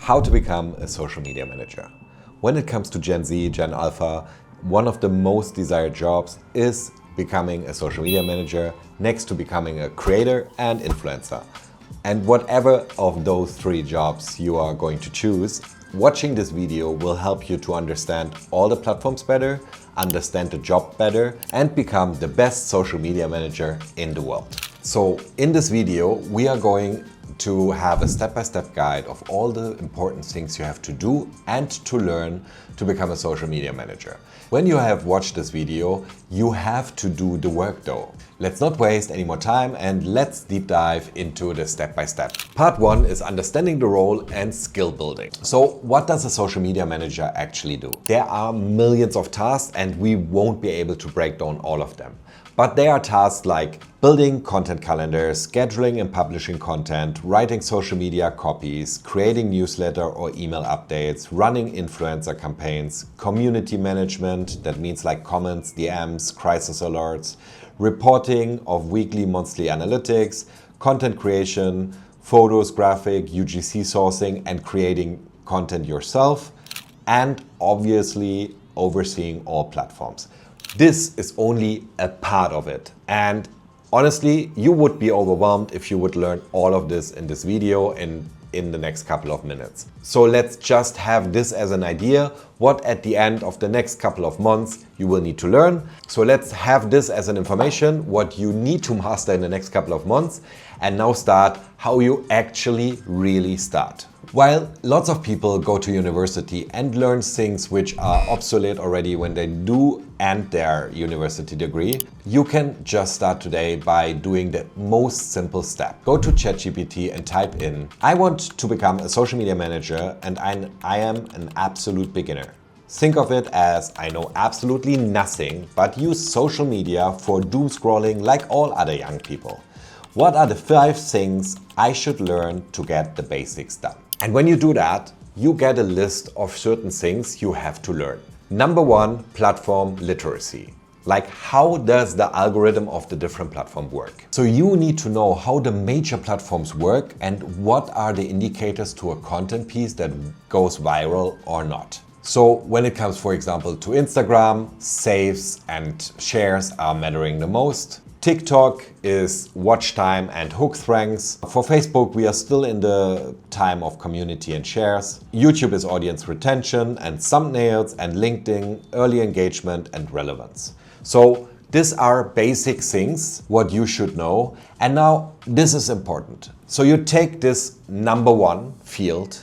How to become a social media manager. When it comes to Gen Z, Gen Alpha, one of the most desired jobs is becoming a social media manager next to becoming a creator and influencer. And whatever of those three jobs you are going to choose, watching this video will help you to understand all the platforms better, understand the job better, and become the best social media manager in the world. So in this video, we are going to have a step-by-step guide of all the important things you have to do and to learn to become a social media manager. When you have watched this video, you have to do the work though. Let's not waste any more time and let's deep dive into the step-by-step. Part 1 is understanding the role and skill building. So what does a social media manager actually do? There are millions of tasks and we won't be able to break down all of them. But there are tasks like building content calendars, scheduling and publishing content, writing social media copies, creating newsletter or email updates, running influencer campaigns, community management, that means like comments, DMs, crisis alerts, reporting of weekly, monthly analytics, content creation, photos, graphic, UGC sourcing and creating content yourself, and obviously overseeing all platforms. This is only a part of it. And honestly, you would be overwhelmed if you would learn all of this in this video in the next couple of minutes. So let's just have this as an idea, what at the end of the next couple of months you will need to learn. So let's have this as an information, what you need to master in the next couple of months, and now start how you actually really start. While lots of people go to university and learn things which are obsolete already when they do end their university degree, you can just start today by doing the most simple step. Go to ChatGPT and type in, I want to become a social media manager and I am an absolute beginner. Think of it as I know absolutely nothing but use social media for doom scrolling like all other young people. What are the 5 things I should learn to get the basics done? And when you do that, you get a list of certain things you have to learn. Number 1, platform literacy. Like how does the algorithm of the different platforms work? So you need to know how the major platforms work and what are the indicators to a content piece that goes viral or not. So when it comes, for example, to Instagram, saves and shares are mattering the most. TikTok is watch time and hook strengths. For Facebook, we are still in the time of community and shares. YouTube is audience retention and thumbnails, and LinkedIn, early engagement and relevance. So these are basic things, what you should know. And now this is important. So you take this number 1 field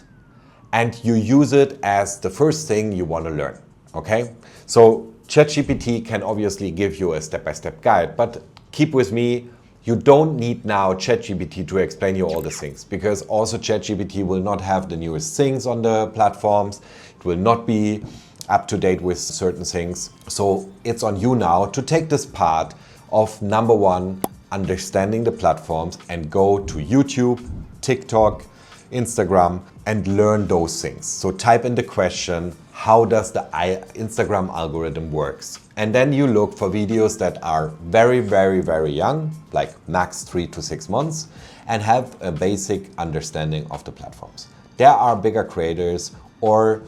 and you use it as the first thing you want to learn, okay? So ChatGPT can obviously give you a step-by-step guide, but keep with me, you don't need now ChatGPT to explain you all the things, because also ChatGPT will not have the newest things on the platforms. It will not be up to date with certain things. So it's on you now to take this part of number 1, understanding the platforms, and go to YouTube, TikTok, Instagram and learn those things. So type in the question, how does the Instagram algorithm works? And then you look for videos that are very, very, very young, like max 3 to 6 months, and have a basic understanding of the platforms. There are bigger creators or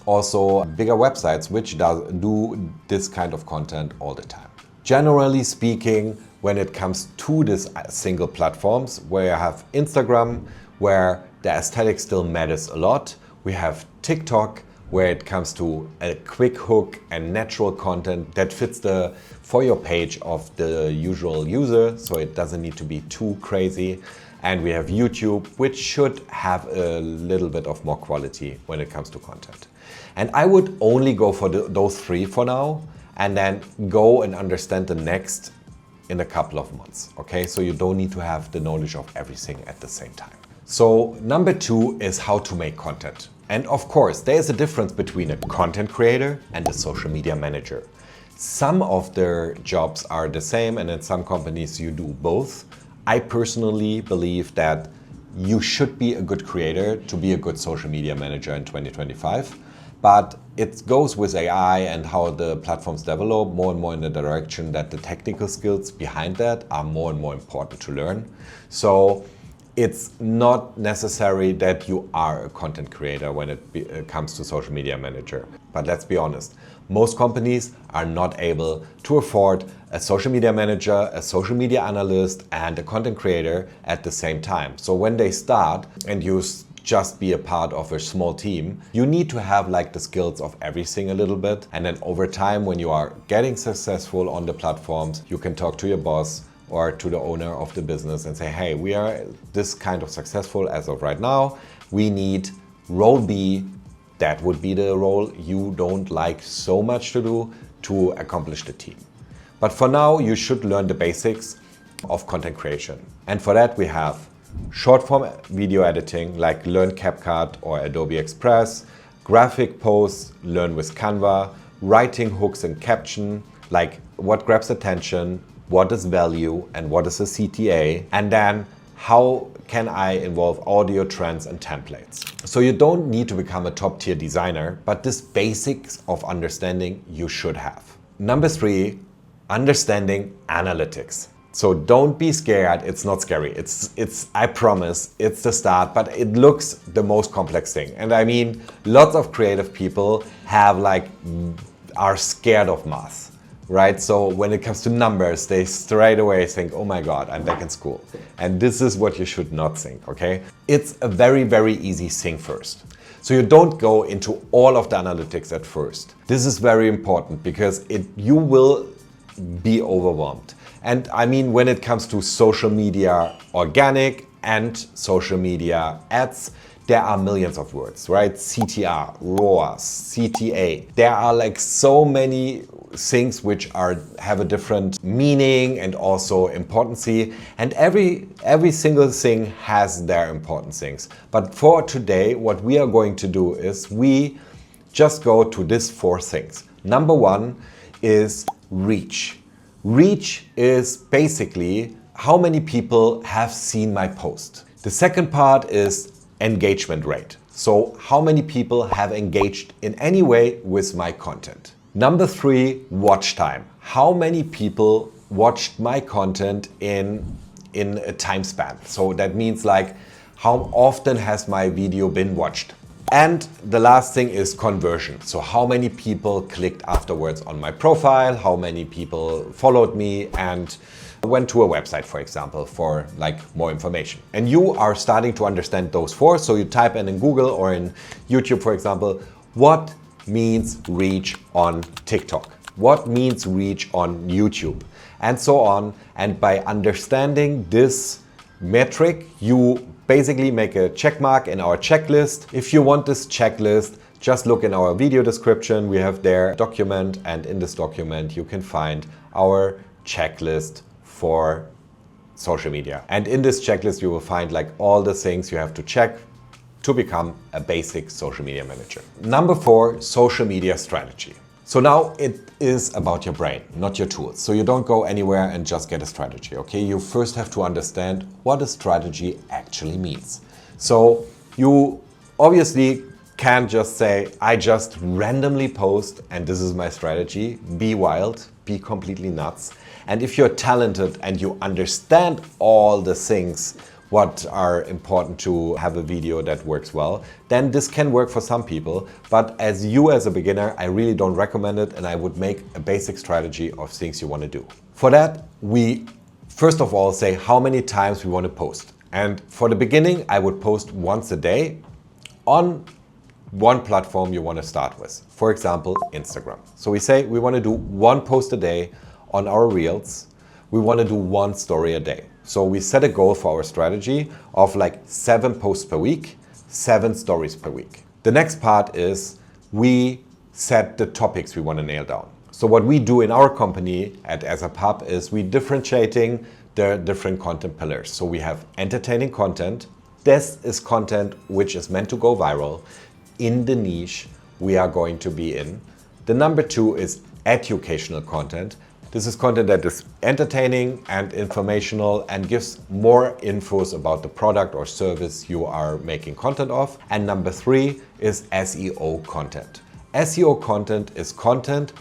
also bigger websites which do this kind of content all the time. Generally speaking, when it comes to these single platforms, where you have Instagram, where the aesthetic still matters a lot, we have TikTok, where it comes to a quick hook and natural content that fits the For You page of the usual user, so it doesn't need to be too crazy. And we have YouTube, which should have a little bit of more quality when it comes to content. And I would only go for those 3 for now, and then go and understand the next in a couple of months, okay? So you don't need to have the knowledge of everything at the same time. So number 2 is how to make content. And of course, there is a difference between a content creator and a social media manager. Some of their jobs are the same, and in some companies you do both. I personally believe that you should be a good creator to be a good social media manager in 2025. But it goes with AI and how the platforms develop more and more in the direction that the technical skills behind that are more and more important to learn. So it's not necessary that you are a content creator when it comes to social media manager. But let's be honest, most companies are not able to afford a social media manager, a social media analyst, and a content creator at the same time. So when they start and you just be a part of a small team, you need to have like the skills of everything a little bit. And then over time, when you are getting successful on the platforms, you can talk to your boss or to the owner of the business and say, hey, we are this kind of successful as of right now. We need role B. That would be the role you don't like so much to do to accomplish the team. But for now, you should learn the basics of content creation. And for that, we have short form video editing, like learn CapCut or Adobe Express, graphic posts, learn with Canva, writing hooks and caption, like what grabs attention, what is value, and what is a CTA, and then how can I involve audio trends and templates. So you don't need to become a top tier designer, but this basics of understanding you should have. Number 3, understanding analytics. So don't be scared, it's not scary. It's I promise, it's the start, but it looks the most complex thing. And I mean, lots of creative people are scared of math, right? So when it comes to numbers, they straight away think, oh my God, I'm back in school. And this is what you should not think, okay? It's a very, very easy thing first. So you don't go into all of the analytics at first. This is very important because you will be overwhelmed. And I mean, when it comes to social media organic and social media ads, there are millions of words, right? CTR, ROAS, CTA. There are like so many things which have a different meaning and also importancy. And every single thing has their important things. But for today, what we are going to do is we just go to these 4 things. Number 1 is reach. Reach is basically how many people have seen my post. The second part is engagement rate. So how many people have engaged in any way with my content. Number 3, watch time. How many people watched my content in a time span. So that means like how often has my video been watched. And the last thing is conversion. So how many people clicked afterwards on my profile, how many people followed me and went to a website, for example, for like more information. And you are starting to understand those 4. So you type in Google or in YouTube, for example, what means reach on TikTok? What means reach on YouTube? And so on. And by understanding this metric, you basically make a check mark in our checklist. If you want this checklist, just look in our video description. We have there a document, and in this document you can find our checklist for social media. And in this checklist you will find like all the things you have to check to become a basic social media manager. Number 4, social media strategy. So now it is about your brain, not your tools. So you don't go anywhere and just get a strategy, okay? You first have to understand what a strategy actually means. So you obviously can't just say, I just randomly post and this is my strategy. Be wild, be completely nuts. And if you're talented and you understand all the things what are important to have a video that works well, then this can work for some people. But as a beginner, I really don't recommend it, and I would make a basic strategy of things you want to do. For that, we first of all say how many times we want to post. And for the beginning, I would post once a day on one platform you want to start with. For example, Instagram. So we say we want to do 1 post a day on our Reels. We want to do 1 story a day. So we set a goal for our strategy of like 7 posts per week, 7 stories per week. The next part is we set the topics we want to nail down. So what we do in our company at ASAP is we differentiating the different content pillars. So we have entertaining content. This is content which is meant to go viral in the niche we are going to be in. The number 2 is educational content. This is content that is entertaining and informational and gives more infos about the product or service you are making content of. And number 3 is SEO content. SEO content is content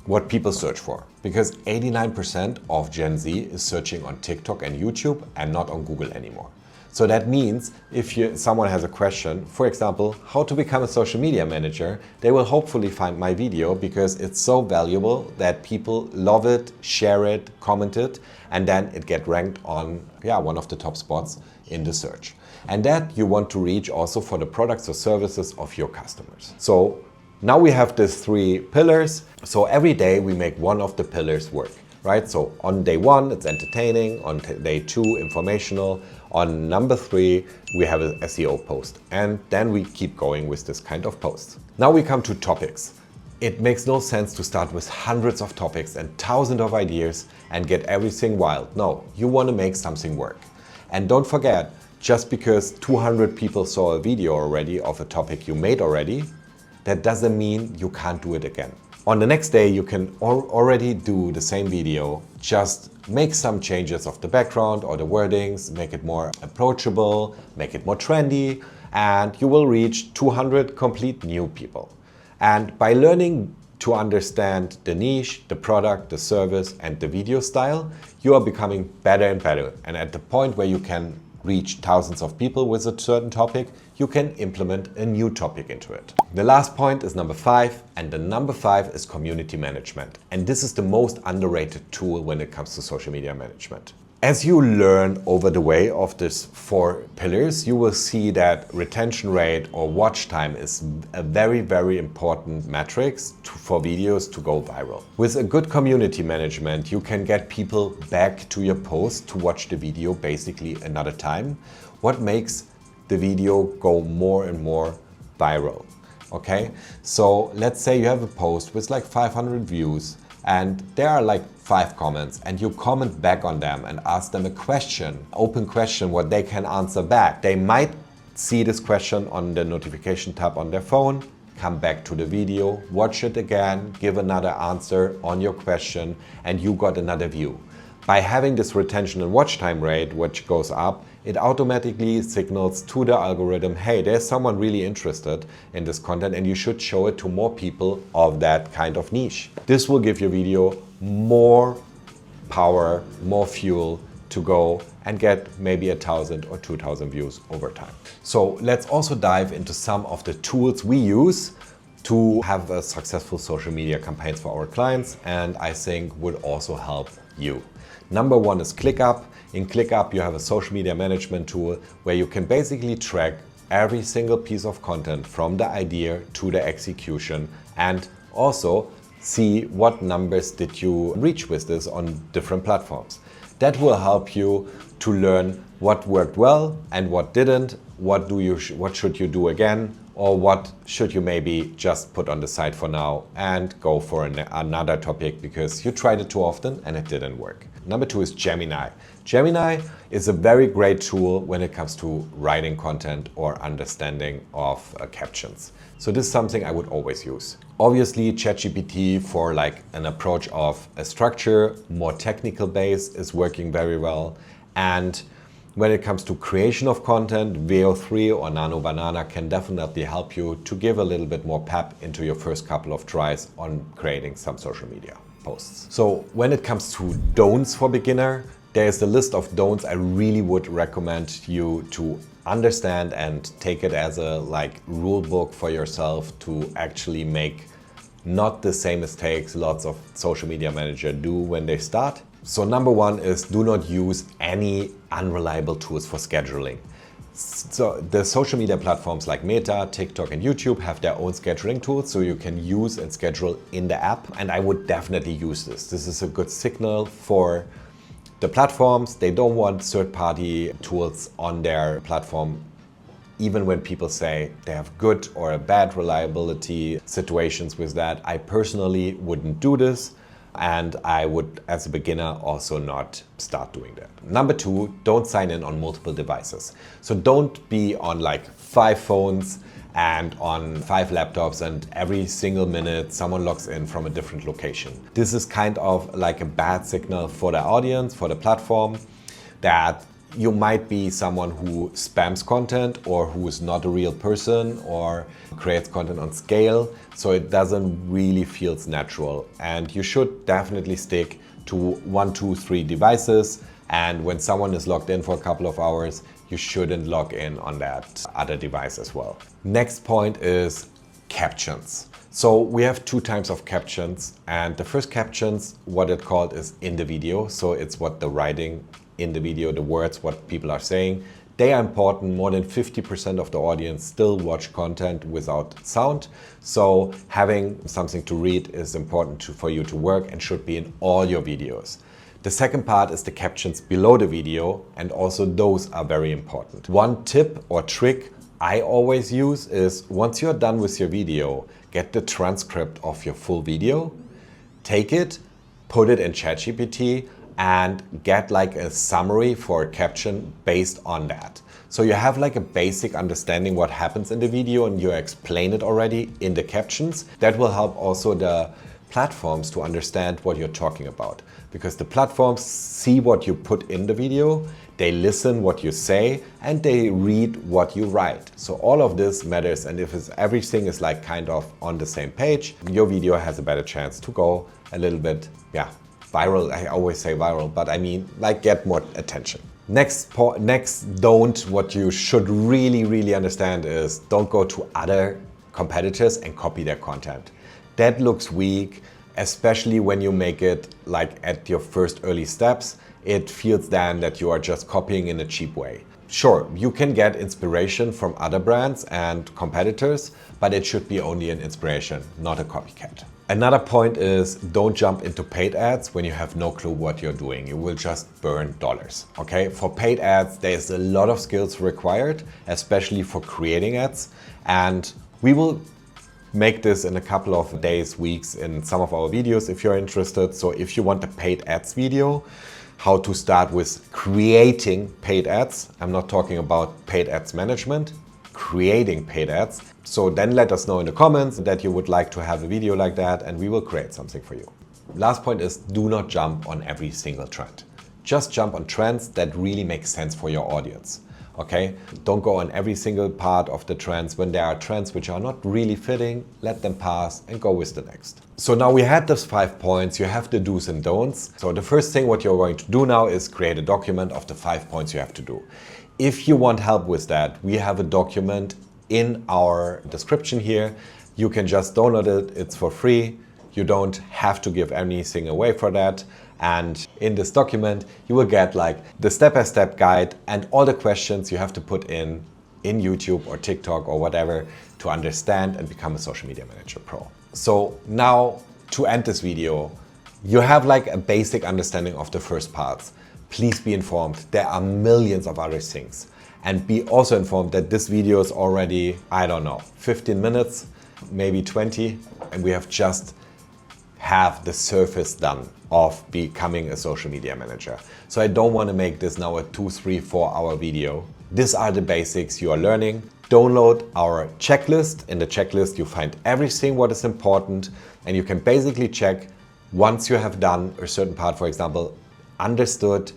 what people search for, because 89% of Gen Z is searching on TikTok and YouTube and not on Google anymore. So that means if someone has a question, for example, how to become a social media manager, they will hopefully find my video because it's so valuable that people love it, share it, comment it, and then it gets ranked on one of the top spots in the search. And that you want to reach also for the products or services of your customers. So now we have these 3 pillars. So every day we make one of the pillars work. Right? So on day 1, it's entertaining. On day 2, informational. On number 3, we have an SEO post. And then we keep going with this kind of posts. Now we come to topics. It makes no sense to start with hundreds of topics and thousands of ideas and get everything wild. No, you want to make something work. And don't forget, just because 200 people saw a video already of a topic you made already, that doesn't mean you can't do it again. On the next day, you can already do the same video, just make some changes of the background or the wordings, make it more approachable, make it more trendy, and you will reach 200 complete new people. And by learning to understand the niche, the product, the service, and the video style, you are becoming better and better. And at the point where you can reach thousands of people with a certain topic, you can implement a new topic into it. The last point is number 5, and the number 5 is community management. And this is the most underrated tool when it comes to social media management. As you learn over the way of these 4 pillars, you will see that retention rate or watch time is a very, very important metric for videos to go viral. With a good community management, you can get people back to your post to watch the video basically another time. What makes the video go more and more viral? Okay, so let's say you have a post with like 500 views and there are like 5 comments, and you comment back on them and ask them a question, open question, what they can answer back. They might see this question on the notification tab on their phone, come back to the video, watch it again, give another answer on your question, and you got another view. By having this retention and watch time rate, which goes up, it automatically signals to the algorithm, hey, there's someone really interested in this content and you should show it to more people of that kind of niche. This will give your video more power, more fuel to go and get maybe 1,000 or 2,000 views over time. So let's also dive into some of the tools we use to have a successful social media campaigns for our clients, and I think would also help you. Number 1 is ClickUp. In ClickUp, you have a social media management tool where you can basically track every single piece of content from the idea to the execution, and also see what numbers did you reach with this on different platforms. That will help you to learn what worked well and what didn't, what should you do again, or what should you maybe just put on the side for now and go for another topic because you tried it too often and it didn't work. Number 2 is Gemini. Gemini is a very great tool when it comes to writing content or understanding of captions. So this is something I would always use. Obviously, ChatGPT for like an approach of a structure, more technical base is working very well. And when it comes to creation of content, VO3 or Nano Banana can definitely help you to give a little bit more pep into your first couple of tries on creating some social media posts. So when it comes to don'ts for beginner, there's a list of don'ts I really would recommend you to understand and take it as a rule book for yourself to actually make not the same mistakes lots of social media managers do when they start. So number 1 is do not use any unreliable tools for scheduling. So the social media platforms like Meta, TikTok and YouTube have their own scheduling tools, so you can use and schedule in the app. And I would definitely use this. This is a good signal for the platforms. They don't want third-party tools on their platform, even when people say they have good or a bad reliability situations with that. I personally wouldn't do this. And I would, as a beginner, also not start doing that. Number 2, don't sign in on multiple devices. So don't be on 5 phones and on 5 laptops and every single minute someone logs in from a different location. This is kind of like a bad signal for the audience, for the platform, that you might be someone who spams content or who is not a real person or creates content on scale, so it doesn't really feel natural. And you should definitely stick to 1, 2, 3 devices, and when someone is logged in for a couple of hours, you shouldn't log in on that other device as well. Next point is captions. So we have two types of captions, and the first captions, what it called is in the video. So it's what the writing in the video, the words, what people are saying. They are important. More than 50% of the audience still watch content without sound. So having something to read is important for you to work and should be in all your videos. The second part is the captions below the video, and also those are very important. One tip or trick I always use is once you're done with your video, get the transcript of your full video, take it, put it in ChatGPT, and get like a summary for a caption based on that. So you have like a basic understanding what happens in the video and you explain it already in the captions. That will help also the platforms to understand what you're talking about, because the platforms see what you put in the video, they listen what you say, and they read what you write. So all of this matters, and if everything is like kind of on the same page, your video has a better chance to go a little bit, viral. I always say viral, but I mean like get more attention. Next, what you should really understand is don't go to other competitors and copy their content. That looks weak, especially when you make it like at your first early steps. It feels then that you are just copying in a cheap way. Sure, you can get inspiration from other brands and competitors, but it should be only an inspiration, not a copycat. Another point is don't jump into paid ads when you have no clue what you're doing. You will just burn dollars, okay? For paid ads, there's a lot of skills required, especially for creating ads. And we will make this in a couple of days, weeks in some of our videos if you're interested. So if you want a paid ads video, how to start with creating paid ads. I'm not talking about paid ads management, creating paid ads. So then let us know in the comments that you would like to have a video like that and we will create something for you. Last point is do not jump on every single trend. Just jump on trends that really make sense for your audience. Okay? Don't go on every single part of the trends. When there are trends which are not really fitting, let them pass and go with the next. So now we had those 5 points, you have the do's and don'ts. So the first thing what you're going to do now is create a document of the 5 points you have to do. If you want help with that, we have a document in our description here. You can just download it, it's for free. You don't have to give anything away for that. And in this document, you will get like the step-by-step guide and all the questions you have to put in YouTube or TikTok or whatever to understand and become a social media manager pro. So now to end this video, you have like a basic understanding of the first parts. Please be informed, there are millions of other things. And be also informed that this video is already, I don't know, 15 minutes, maybe 20, and we have just have the surface done of becoming a social media manager. So I don't want to make this now a 2, 3, 4 hour video. These are the basics you are learning. Download our checklist. In the checklist you find everything what is important, and you can basically check once you have done a certain part, for example, understood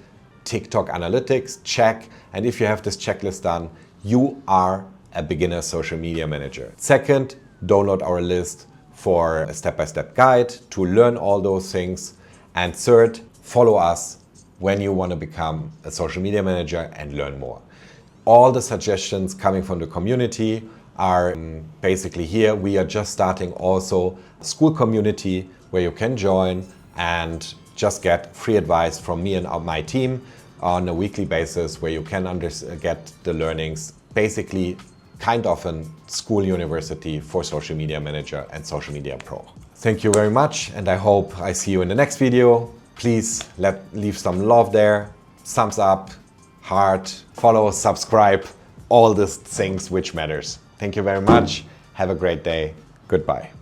TikTok analytics, check. And if you have this checklist done, you are a beginner social media manager. Second, download our list for a step-by-step guide to learn all those things. And third, follow us when you want to become a social media manager and learn more. All the suggestions coming from the community are basically here. We are just starting also a school community where you can join and just get free advice from me and my team on a weekly basis, where you can get the learnings, basically kind of a school university for social media manager and social media pro. Thank you very much, and I hope I see you in the next video. Please leave some love there, thumbs up, heart, follow, subscribe, all these things which matters. Thank you very much. Have a great day. Goodbye.